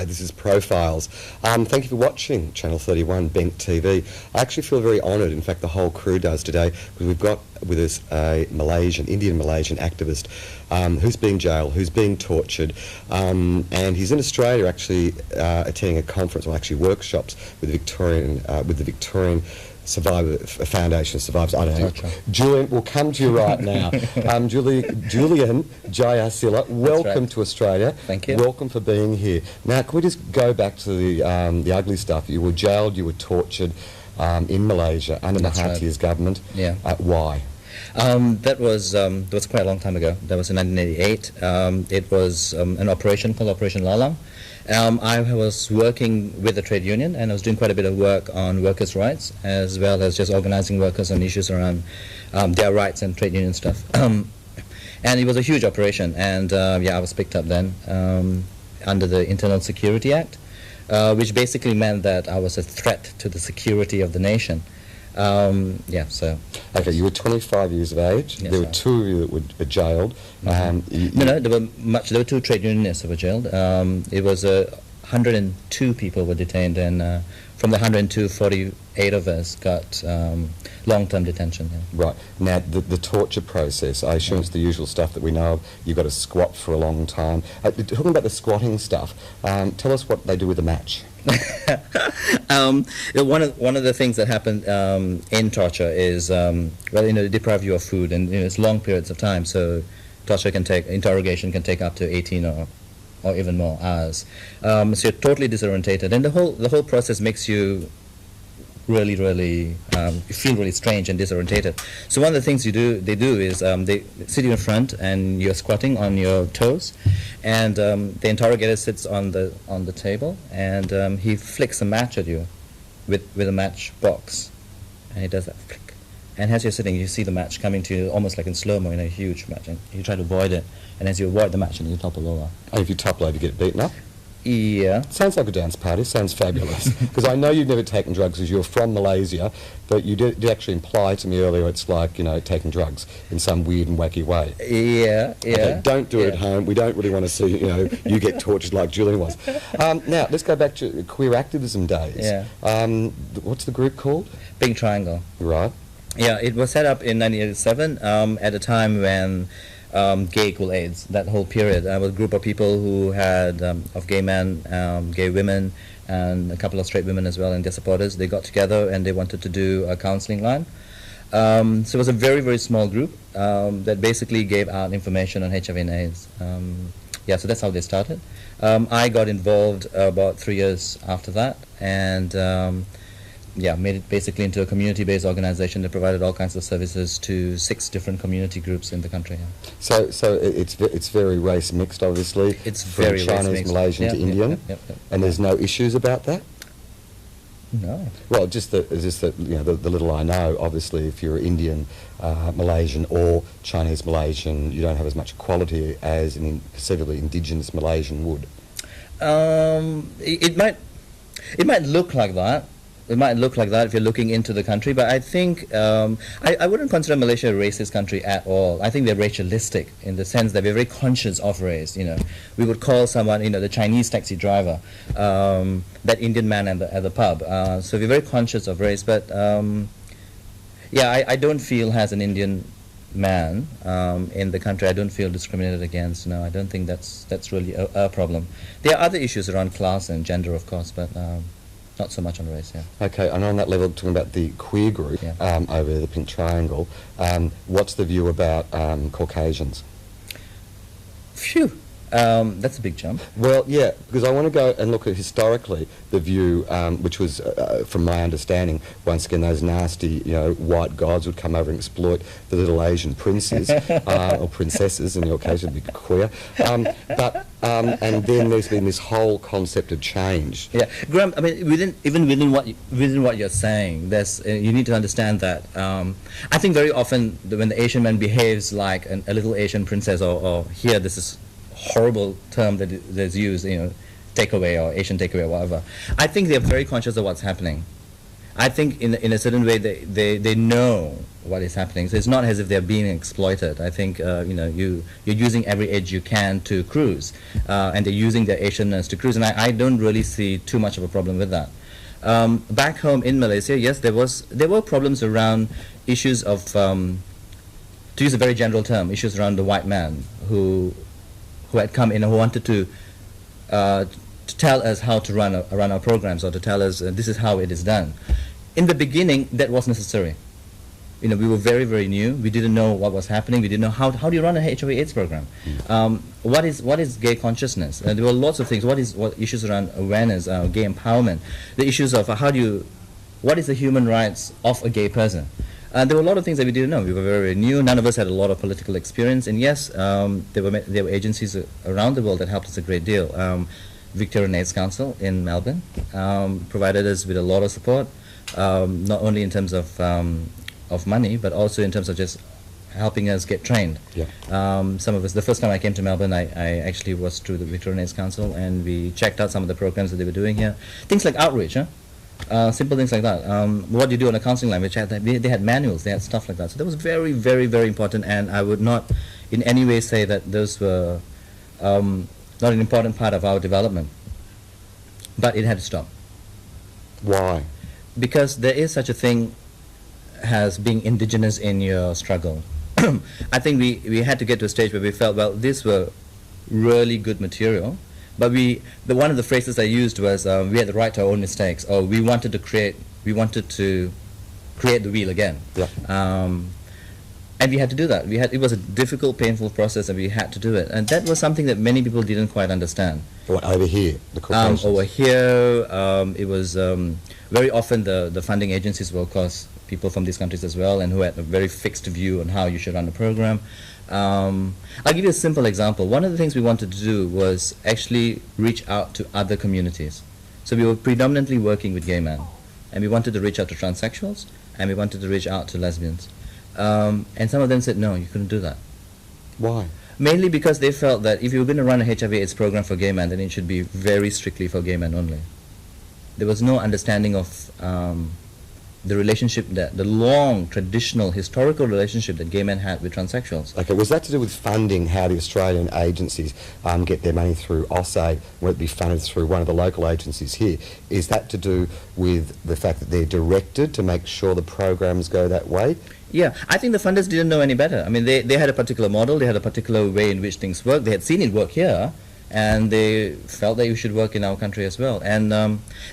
This is Profiles. Thank you for watching Channel 31 Bent TV. I actually feel very honoured, in fact the whole crew does today, because we've got with us a Indian-Malaysian activist who's being jailed, who's being tortured, and he's in Australia actually attending a conference, or actually workshops with the Victorian Survivor Foundation Survivors. I don't know. Julian, we'll come to you right now. Julian Jayaseela, welcome to Australia. Thank you. Welcome for being here. Now, can we just go back to the ugly stuff? You were jailed, you were tortured in Malaysia under Mahathir's government. Yeah. Why? That was quite a long time ago. That was in 1988. It was an operation called Operation Lalang. I was working with the trade union, and I was doing quite a bit of work on workers' rights, as well as just organizing workers on issues around their rights and trade union stuff. And it was a huge operation, and I was picked up then under the Internal Security Act, which basically meant that I was a threat to the security of the nation. So... Okay, you were 25 years of age. Yes, there were two of you that were jailed. No, there were two trade unionists that were jailed. It was 102 people were detained, and from the 102, 48 of us got long-term detention. Yeah. Right. Now, the torture process, I assume it's the usual stuff that we know of. You've got to squat for a long time. Talking about the squatting stuff, tell us what they do with the match. One of the things that happened in torture is, they deprive you of food, and it's long periods of time. So, interrogation can take up to 18 or even more hours. So you're totally disorientated, and the whole process makes you really you feel really strange and disorientated. So one of the things they do is they sit you in front, and you're squatting on your toes, and the interrogator sits on the table, and he flicks a match at you with a match box, and he does that flick. And as you're sitting, you see the match coming to you almost like in slow-mo, in a huge match, and you try to avoid it, and as you avoid the match, and you topple over. And if you topple over, you get beaten up? Yeah. Sounds like a dance party. Sounds fabulous. Because I know you've never taken drugs because you're from Malaysia, but you did actually imply to me earlier it's like, taking drugs in some weird and wacky way. Yeah. Okay, don't do it at home. We don't really want to see, you get tortured like Julian was. Now, let's go back to queer activism days. Yeah. What's the group called? Big Triangle. Right. Yeah, it was set up in 1987 at a time when gay equal AIDS, that whole period. I was a group of people who had, of gay men, gay women, and a couple of straight women as well, and their supporters. They got together and they wanted to do a counseling line. So it was a very, very small group that basically gave out information on HIV and AIDS. So that's how they started. I got involved about 3 years after that, and made it basically into a community-based organization that provided all kinds of services to 6 different community groups in the country. Yeah. So it's very race mixed, obviously. It's from very Chinese, race mixed. Malaysian to Indian. Yep. And there's no issues about that. No. Well, just that the little I know. Obviously, if you're Indian, Malaysian, or Chinese Malaysian, you don't have as much equality as an perceivably indigenous Malaysian would. It might look like that. It might look like that if you're looking into the country, but I think I wouldn't consider Malaysia a racist country at all. I think they're racialistic in the sense that we're very conscious of race. We would call someone, the Chinese taxi driver, that Indian man at the pub. So we're very conscious of race, but I don't feel as an Indian man in the country, I don't feel discriminated against. No, I don't think that's really a problem. There are other issues around class and gender, of course, but not so much on race, yeah. Okay, and on that level, talking about the queer group over the Pink Triangle, what's the view about Caucasians? Phew. That's a big jump. Well, yeah, because I want to go and look at historically the view, which was, from my understanding, once again those nasty, white gods would come over and exploit the little Asian princes or princesses. In your case, it'd be queer. And then there's been this whole concept of change. Yeah, Graeme. I mean, within what you're saying, there's you need to understand that. I think very often when the Asian man behaves like a little Asian princess, or here this is horrible term that's used, takeaway or Asian takeaway or whatever. I think they're very conscious of what's happening. I think in a certain way they know what is happening. So it's not as if they're being exploited. I think you're using every edge you can to cruise, and they're using their Asianness to cruise. And I don't really see too much of a problem with that. Back home in Malaysia, yes, there were problems around issues of, to use a very general term, issues around the white man who had come in and who wanted to tell us how to run our programs, or to tell us this is how it is done. In the beginning, that was necessary. We were very, very new. We didn't know what was happening. We didn't know how do you run a HIV/AIDS program. What is gay consciousness? There were lots of things. What issues around awareness, gay empowerment, the issues of what is the human rights of a gay person. There were a lot of things that we didn't know. We were very, very new. None of us had a lot of political experience. And yes, there were agencies around the world that helped us a great deal. Victorian AIDS Council in Melbourne provided us with a lot of support, not only in terms of money, but also in terms of just helping us get trained. Yeah. Some of us, the first time I came to Melbourne, I actually was through the Victorian AIDS Council, and we checked out some of the programs that they were doing here. Things like outreach, simple things like that. What do you do on a counseling line? They had manuals, they had stuff like that. So that was very, very, very important, and I would not in any way say that those were not an important part of our development. But it had to stop. Why? Because there is such a thing as being indigenous in your struggle. I think we had to get to a stage where we felt, well, these were really good material, but one of the phrases I used was we had the right to our own mistakes, or we wanted to create the wheel again. Yeah. And we had to do that. It was a difficult, painful process, and we had to do it. And that was something that many people didn't quite understand. What, over here, the corporations? Over here, it was very often the funding agencies were, of course, people from these countries as well, and who had a very fixed view on how you should run a program. I'll give you a simple example. One of the things we wanted to do was actually reach out to other communities. So we were predominantly working with gay men, and we wanted to reach out to transsexuals, and we wanted to reach out to lesbians. And some of them said, no, you couldn't do that. Why? Mainly because they felt that if you were going to run a HIV/AIDS program for gay men, then it should be very strictly for gay men only. There was no understanding of the relationship, the long, traditional, historical relationship that gay men had with transsexuals. Okay, was that to do with funding, how the Australian agencies get their money through OSSE, where it be funded through one of the local agencies here? Is that to do with the fact that they're directed to make sure the programs go that way? Yeah, I think the funders didn't know any better. I mean, they had a particular model, they had a particular way in which things work. They had seen it work here, and they felt that it should work in our country as well. And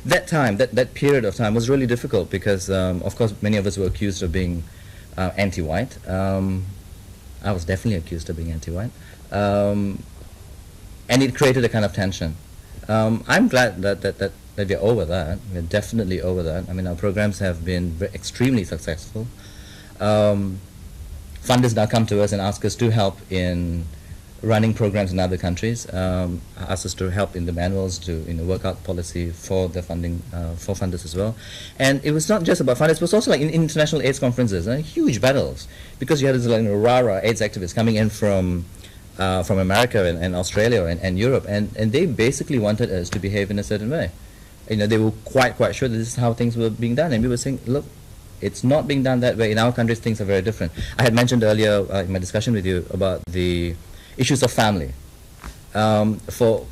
that period of time was really difficult because, of course, many of us were accused of being anti-white. I was definitely accused of being anti-white. And it created a kind of tension. I'm glad that we're over that. We're definitely over that. I mean, our programs have been extremely successful. Funders now come to us and ask us to help in running programs in other countries, ask us to help in the manuals, to work out policy for the funding, for funders as well. And it was not just about funders, it was also like in international AIDS conferences, huge battles, because you had this like rah-rah AIDS activists coming in from America and Australia and Europe, and they basically wanted us to behave in a certain way. They were quite sure that this is how things were being done, and we were saying, look, it's not being done that way. In our countries, things are very different. I had mentioned earlier in my discussion with you about the issues of family. For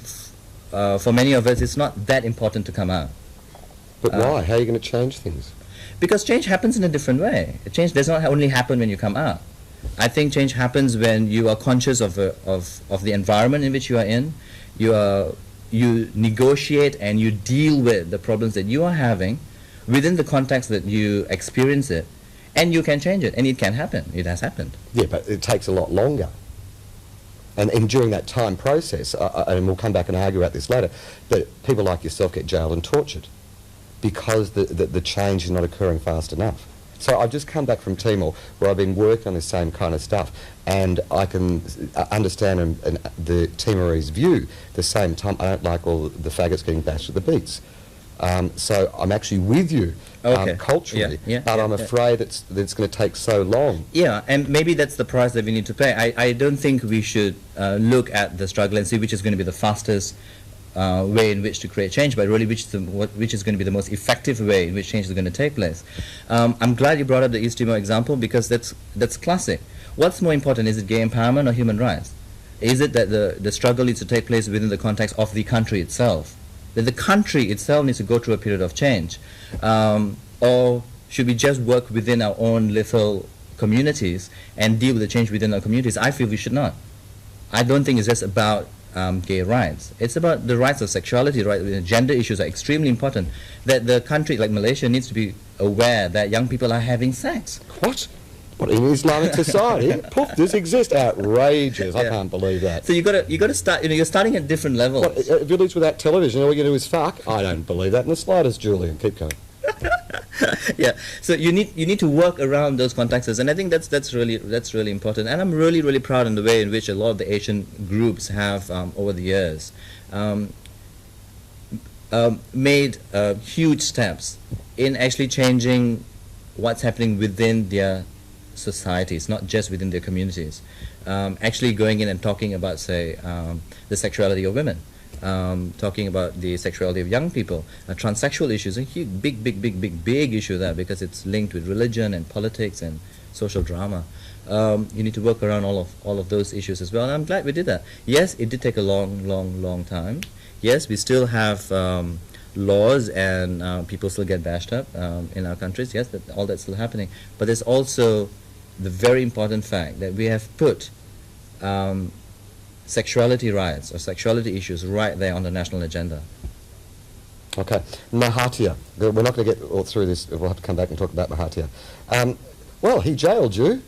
many of us, it's not that important to come out. But why? How are you going to change things? Because change happens in a different way. Change does not only happen when you come out. I think change happens when you are conscious of the environment in which you are in. You negotiate and you deal with the problems that you are having within the context that you experience it, and you can change it, and it can happen. It has happened. Yeah, but it takes a lot longer. And during that time process, and we'll come back and argue about this later, that people like yourself get jailed and tortured because the change is not occurring fast enough. So I've just come back from Timor, where I've been working on the same kind of stuff, and I can understand and the Timorese view. At the same time, I don't like all the faggots getting bashed at the beats. So I'm actually with you culturally, but I'm afraid that it's going to take so long. Yeah, and maybe that's the price that we need to pay. I don't think we should look at the struggle and see which is going to be the fastest way in which to create change, but really which is going to be the most effective way in which change is going to take place. I'm glad you brought up the East Timor example, because that's classic. What's more important, is it gay empowerment or human rights? Is it that the struggle needs to take place within the context of the country itself? That the country itself needs to go through a period of change? Or should we just work within our own little communities and deal with the change within our communities? I feel we should not. I don't think it's just about gay rights. It's about the rights of sexuality, right? Gender issues are extremely important. That the country like Malaysia needs to be aware that young people are having sex. What? What, in Islamic society? Poof, this exists. Outrageous. I can't believe that. So you got to start. You're starting at different levels. What, a village without television, all you do is fuck? I don't believe that in the slightest, Julian. Keep going. Yeah. So you need to work around those contexts, and I think that's really important. And I'm really proud in the way in which a lot of the Asian groups have over the years made huge steps in actually changing what's happening within their societies, not just within their communities. Actually going in and talking about, say, the sexuality of women. Talking about the sexuality of young people, transsexual issues, a huge, big issue there, because it's linked with religion and politics and social drama. You need to work around all of those issues as well, and I'm glad we did that. Yes, it did take a long time. Yes, we still have laws, and people still get bashed up in our countries. Yes, all that's still happening. But there's also the very important fact that we have put sexuality rights or sexuality issues right there on the national agenda. Okay. Mahathir. We're not going to get all through this. We'll have to come back and talk about Mahathir. Well, he jailed you.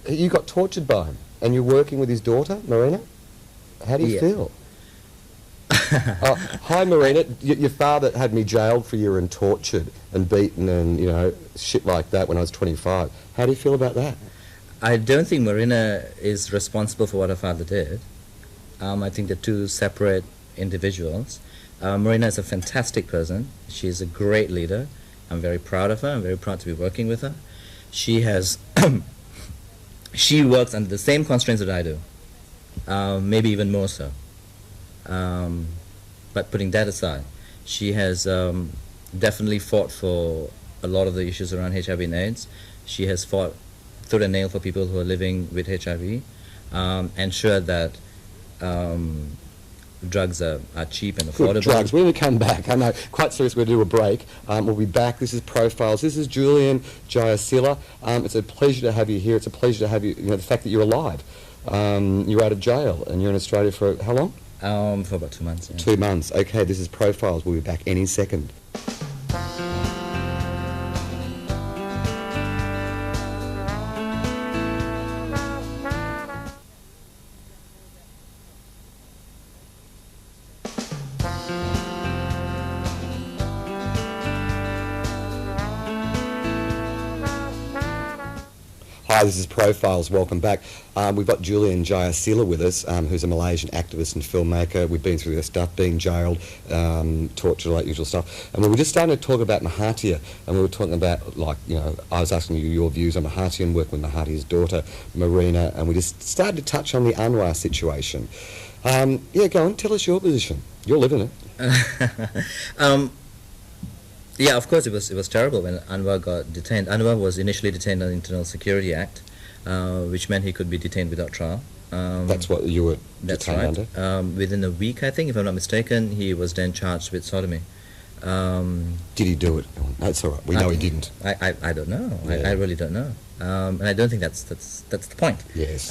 You got tortured by him. And you're working with his daughter, Marina. How do you feel? Hi, Marina. Your father had me jailed for a year and tortured and beaten and, shit like that when I was 25. How do you feel about that? I don't think Marina is responsible for what her father did. I think they're two separate individuals. Marina is a fantastic person. She's a great leader. I'm very proud of her. I'm very proud to be working with her. She has she works under the same constraints that I do, maybe even more so. But putting that aside, she has definitely fought for a lot of the issues around HIV and AIDS. She has fought through the nail for people who are living with HIV, ensured that drugs are cheap and affordable. Good drugs. When we come back, I know, quite serious, we're going to do a break. We'll be back. This is Profiles. This is Julian Jayaseela. It's a pleasure to have you here. It's a pleasure to have you, the fact that you're alive. You're out of jail and you're in Australia for how long? For about 2 months. Yeah. 2 months. Okay, this is Profiles. We'll be back any second. Hi, this is Profiles. Welcome back. We've got Julian Jayaseela with us, who's a Malaysian activist and filmmaker. We've been through their stuff, being jailed, torture, like usual stuff. And we were just starting to talk about Mahathir, and we were talking about, I was asking you your views on Mahathir and working with Mahathir's daughter, Marina, and we just started to touch on the Anwar situation. Go on, tell us your position. You're living it. Yeah, of course it was terrible when Anwar got detained. Anwar was initially detained on the Internal Security Act, which meant he could be detained without trial. That's what you were detained under? Within a week, I think, if I'm not mistaken, he was then charged with sodomy. Did he do it? That's all right. We know he didn't. I don't know. Yeah. I really don't know. And I don't think that's the point. Yes.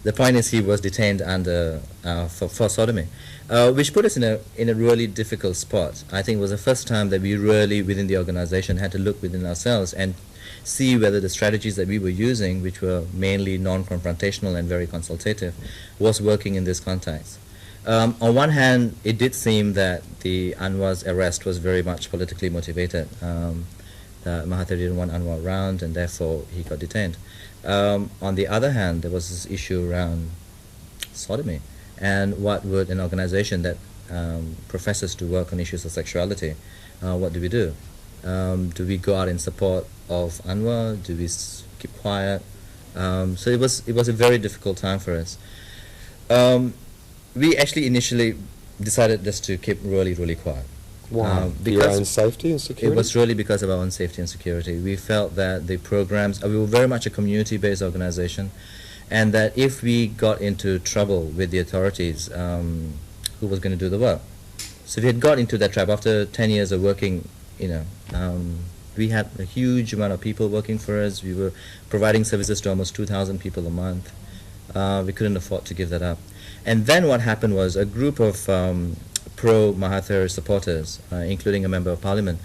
The point is he was detained under for sodomy. Which put us in a really difficult spot. I think it was the first time that we really, within the organization, had to look within ourselves and see whether the strategies that we were using, which were mainly non-confrontational and very consultative, was working in this context. On one hand, it did seem that the Anwar's arrest was very much politically motivated. Mahathir didn't want Anwar around, and therefore he got detained. On the other hand, there was this issue around sodomy, and what would an organization that professes to work on issues of sexuality, what do we do? Do we go out in support of Anwar? Do we keep quiet? So it was a very difficult time for us. We actually initially decided just to keep really quiet. Why? For your own safety and security? It was really because of our own safety and security. We felt that the programs, we were very much a community-based organization, and that if we got into trouble with the authorities, who was going to do the work? So we had got into that trap after 10 years of working, we had a huge amount of people working for us. We were providing services to almost 2,000 people a month. We couldn't afford to give that up. And then what happened was a group of pro-Mahathir supporters, including a member of parliament,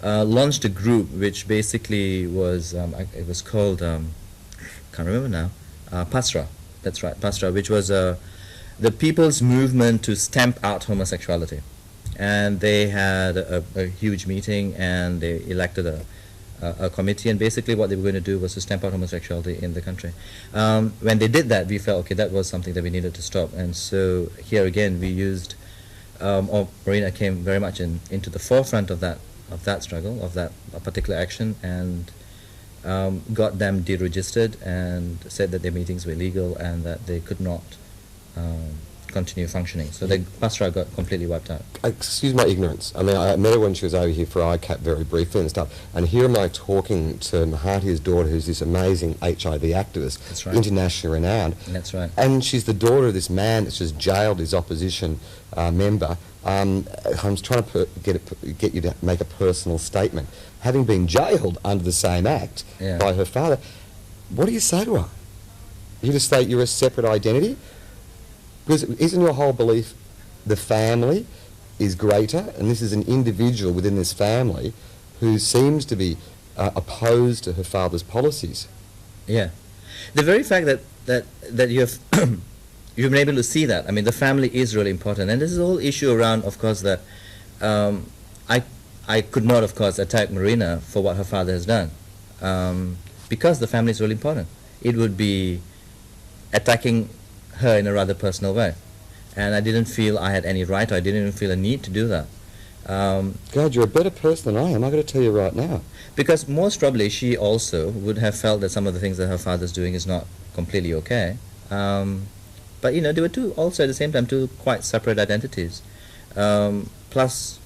launched a group which basically was, it was called, can't remember now, PASRA, that's right, PASRA, which was the People's Movement to Stamp Out Homosexuality. And they had a huge meeting, and they elected a committee, and basically what they were going to do was to stamp out homosexuality in the country. When they did that, we felt, okay, that was something that we needed to stop. And so here again, we used, or Marina came very much into the forefront of that struggle, of that particular action, and got them deregistered and said that their meetings were illegal and that they could not continue functioning. So the PASRA got completely wiped out. Excuse my ignorance. I mean, I met her when she was over here for ICAP very briefly and stuff, and here am I talking to Mahathir's daughter, who's this amazing HIV activist, that's right, internationally renowned. That's right. And she's the daughter of this man that's just jailed his opposition member. I'm trying to get you to make a personal statement. Having been jailed under the same act by her father, what do you say to her? You just say you're a separate identity? Because isn't your whole belief the family is greater, and this is an individual within this family who seems to be opposed to her father's policies? Yeah. The very fact that you have you've been able to see that, I mean, the family is really important, and this is the whole issue around, of course, that I could not, of course, attack Marina for what her father has done, because the family is really important. It would be attacking her in a rather personal way, and I didn't feel I had any right, or I didn't even feel a need to do that. God, you're a better person than I am, I've got to tell you right now. Because most probably she also would have felt that some of the things that her father's doing is not completely okay. But you know, there were also at the same time two quite separate identities. Plus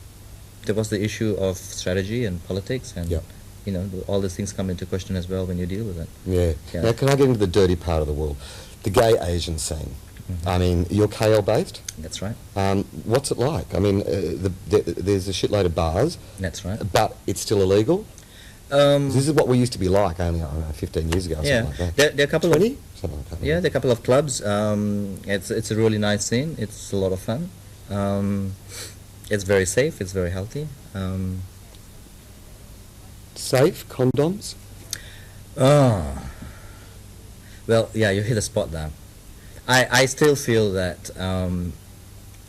there was the issue of strategy and politics, and you know, all these things come into question as well when you deal with it. Yeah. Now can I get into the dirty part of the world? The gay Asian scene. I mean, you're KL based? That's right. What's it like? I mean, there's a shitload of bars. That's right. But it's still illegal? This is what we used to be like only, I don't know, 15 years ago or something like that. There are a couple 20? of... Something like that. Yeah, there are a couple of clubs. It's a really nice scene. It's a lot of fun. It's very safe. It's very healthy. Safe? Condoms? Oh... Well, yeah, you hit a spot there. I still feel that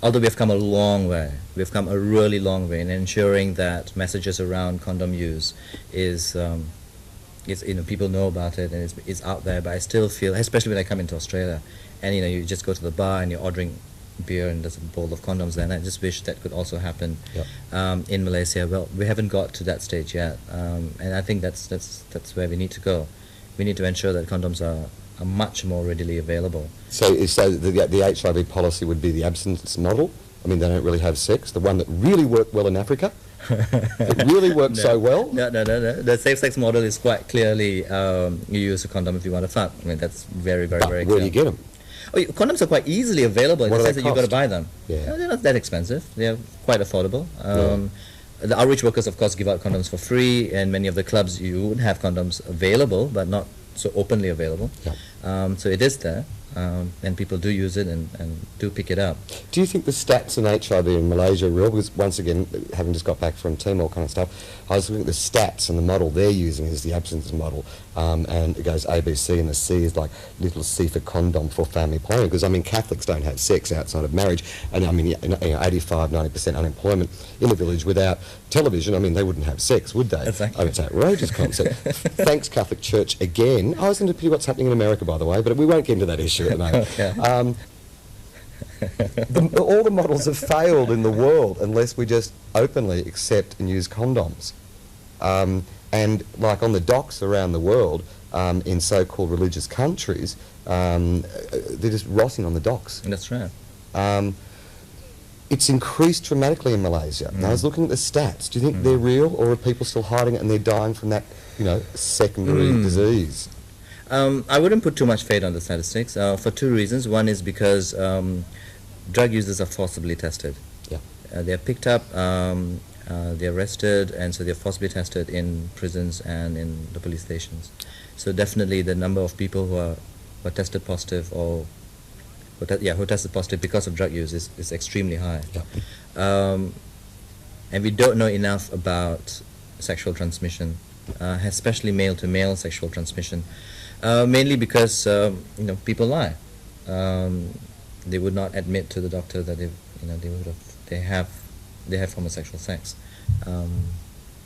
although we've come a long way, we've come a really long way in ensuring that messages around condom use is you know, people know about it and it's out there, but I still feel, especially when I come into Australia, and you know, you just go to the bar and you're ordering beer and there's a bowl of condoms there, and I just wish that could also happen in Malaysia. Well, we haven't got to that stage yet, and I think that's where we need to go. We need to ensure that condoms are much more readily available. So the HIV policy would be the abstinence model? I mean, they don't really have sex, the one that really worked well in Africa? It really worked so well? No. The safe sex model is quite clearly you use a condom if you want to fuck. I mean, that's very clear. Where do you get them? Oh, condoms are quite easily available in the sense that you've got to buy them. Yeah. They're not that expensive. They're quite affordable. The outreach workers, of course, give out condoms for free, and many of the clubs you would have condoms available, but not so openly available. So it is there. and people do use it and do pick it up. Do you think the stats in HIV in Malaysia are real? Because once again, having just got back from Timor kind of stuff, I was looking at the stats, and the model they're using is the abstinence model, and it goes A, B, C, and the C is like little C for condom for family planning. Because I mean, Catholics don't have sex outside of marriage, and I mean, 85-90% unemployment in the village without television. I mean, they wouldn't have sex, would they? Exactly. Oh, it's an outrageous concept. Thanks, Catholic Church, again. I was going to pity what's happening in America, by the way, but we won't get into that issue at the moment. Okay. All the models have failed in the world unless we just openly accept and use condoms. And like on the docks around the world, in so-called religious countries, they're just rotting on the docks. That's right. It's increased dramatically in Malaysia. And I was looking at the stats. Do you think they're real, or are people still hiding it and they're dying from that, secondary disease? I wouldn't put too much faith on the statistics for two reasons. One is because drug users are forcibly tested. Yeah. They're picked up, they're arrested, and so they're forcibly tested in prisons and in the police stations. So definitely the number of people who are tested positive or who tested positive because of drug use is extremely high. Yeah. And we don't know enough about sexual transmission, especially male-to-male sexual transmission. Mainly because people lie. They would not admit to the doctor that they have homosexual sex.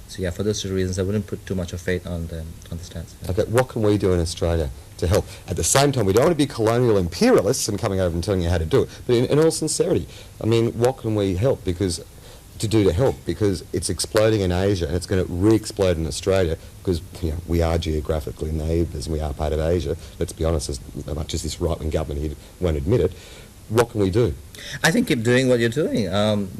So yeah, for those two reasons, I wouldn't put too much of faith on the stats. Okay, what can we do in Australia to help? At the same time, we don't want to be colonial imperialists and coming over and telling you how to do it. But in all sincerity, I mean, what can we help? Because it's exploding in Asia, and it's going to re-explode in Australia, because we are geographically neighbours and we are part of Asia. Let's be honest, as much as this right-wing government here won't admit it. What can we do? I think keep doing what you're doing.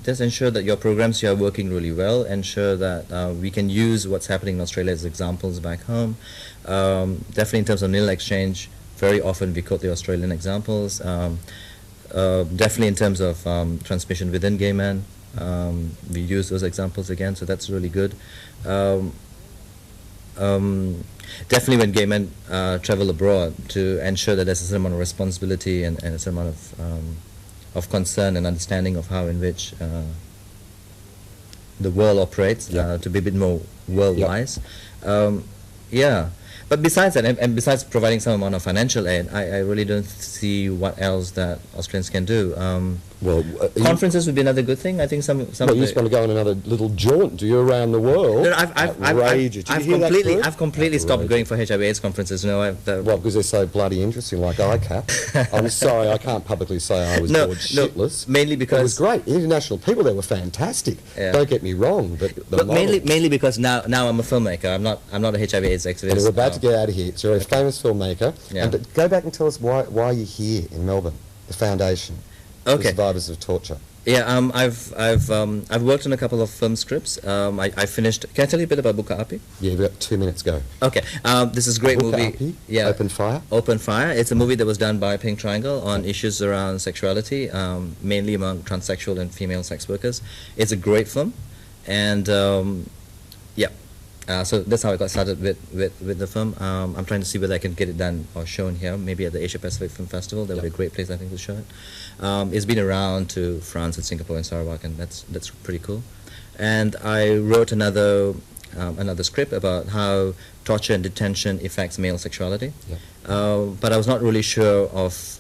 Just ensure that your programs here are working really well. Ensure that we can use what's happening in Australia as examples back home. Definitely in terms of nil exchange, very often we quote the Australian examples. Definitely in terms of transmission within gay men. We use those examples again, so that's really good. Definitely when gay men travel abroad, to ensure that there's a certain amount of responsibility and a certain amount of concern and understanding of how in which the world operates, to be a bit more world-wise. Yeah. But besides that, and besides providing some amount of financial aid, I really don't see what else that Australians can do. Conferences would be another good thing. I think some. You just want to go on another little jaunt, do you, around the world? No, I've completely stopped going for HIV/AIDS conferences. Because they're so bloody interesting, like ICAP. I'm sorry, I can't publicly say I was bored shitless. Mainly because it was great. International people there were fantastic. Yeah. Don't get me wrong, but mainly because now I'm a filmmaker. I'm not a HIV/AIDS activist. And we're about to get out of here. So you're a famous filmmaker. Yeah. And go back and tell us why you're here in Melbourne, the foundation. Okay. Survivors of Torture. Yeah, I've worked on a couple of film scripts. I finished. Can I tell you a bit about Buka Api? Yeah, we've got 2 minutes. Go. Okay. This is a great movie. Api? Yeah. Open Fire. Open Fire. It's a movie that was done by Pink Triangle on issues around sexuality, mainly among transsexual and female sex workers. It's a great film, and so that's how I got started with the film. I'm trying to see whether I can get it done or shown here, maybe at the Asia Pacific Film Festival. That would be a great place, I think, to show it. It's been around to France and Singapore and Sarawak, and that's pretty cool. And I wrote another script about how torture and detention affects male sexuality. But I was not really sure of.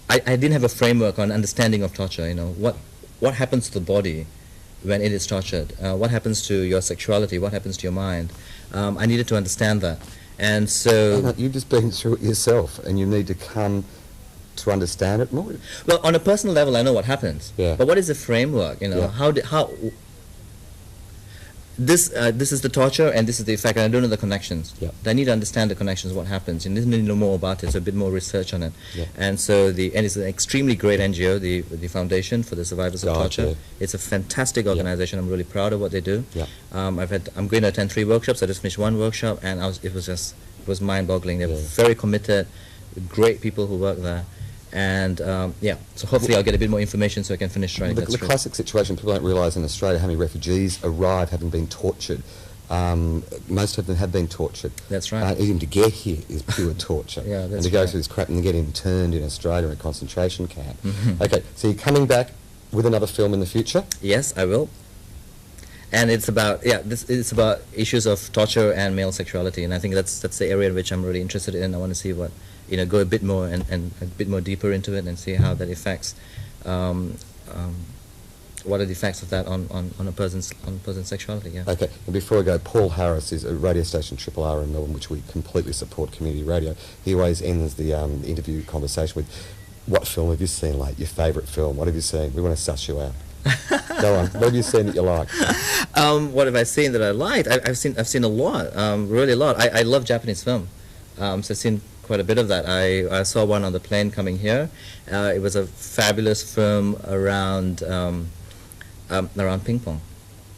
I didn't have a framework on understanding of torture. What happens to the body when it is tortured, what happens to your sexuality, what happens to your mind. I needed to understand that. And so... You've just been through it yourself, and you need to come to understand it more. Well, on a personal level, I know what happens. Yeah. But what is the framework? How this is the torture, and this is the effect, and I don't know the connections. Yeah. I need to understand the connections, what happens, and I need to know more about it, so a bit more research on it. Yeah. And so it's an extremely great NGO, the Foundation for the Survivors of Torture. Yeah. It's a fantastic organization. I'm really proud of what they do. Yeah. I'm going to attend 3 workshops. I just finished 1 workshop, and it was mind-boggling. They're very committed, great people who work there. And so hopefully I'll get a bit more information so I can finish writing that script. The classic situation, people don't realise in Australia how many refugees arrive having been tortured Most of them have been tortured. That's right. Even to get here is pure torture. Yeah, that's and to go right. through this crap and then get interned in Australia in a concentration camp. Mhm. Okay, so you're coming back with another film in the future? Yes, I will. And it's about it's about issues of torture and male sexuality, and I think that's the area in which I'm really interested in. I want to see what go a bit more and a bit more deeper into it and see how that affects what are the effects of that on a person's sexuality. Yeah. Okay, and before I go, Paul Harris is a radio station Triple R in Melbourne, which we completely support, community radio. He always ends the interview conversation with, "What film have you seen? Like your favourite film? What have you seen? We want to suss you out." Go on. What have you seen that you like? What have I seen that I liked? I've seen a lot, really a lot. I love Japanese film, so I've seen quite a bit of that. I saw one on the plane coming here. It was a fabulous film around ping pong.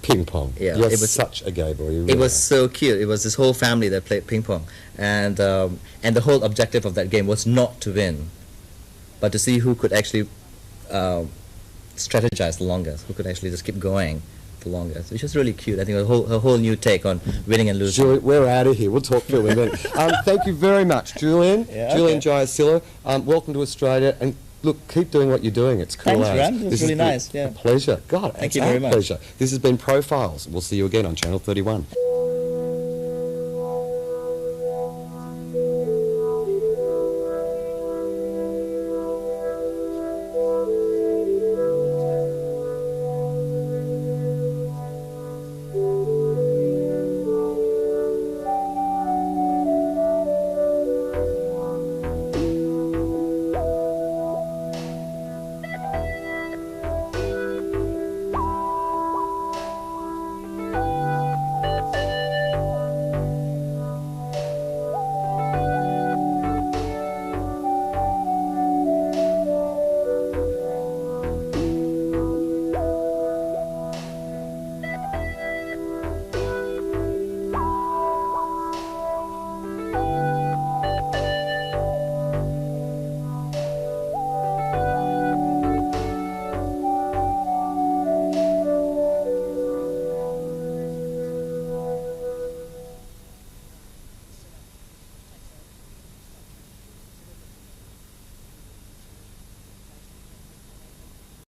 Ping pong. Yeah, You're it was such a gay boy. You It really was are. so cute. It was this whole family that played ping pong, and the whole objective of that game was not to win, but to see who could actually strategize the longest, who could actually just keep going the longest, which was really cute. I think a whole new take on winning and losing. Julian, we're out of here. We'll talk film in a minute. Thank you very much, Julian. Yeah, Julian okay. Jayaseela. Welcome to Australia, and look, keep doing what you're doing. It's cool. Thanks, as. Graham. It was This really has been nice, yeah. A pleasure. God, Thank it's you very our much. pleasure. This has been Profiles. We'll see you again on Channel 31.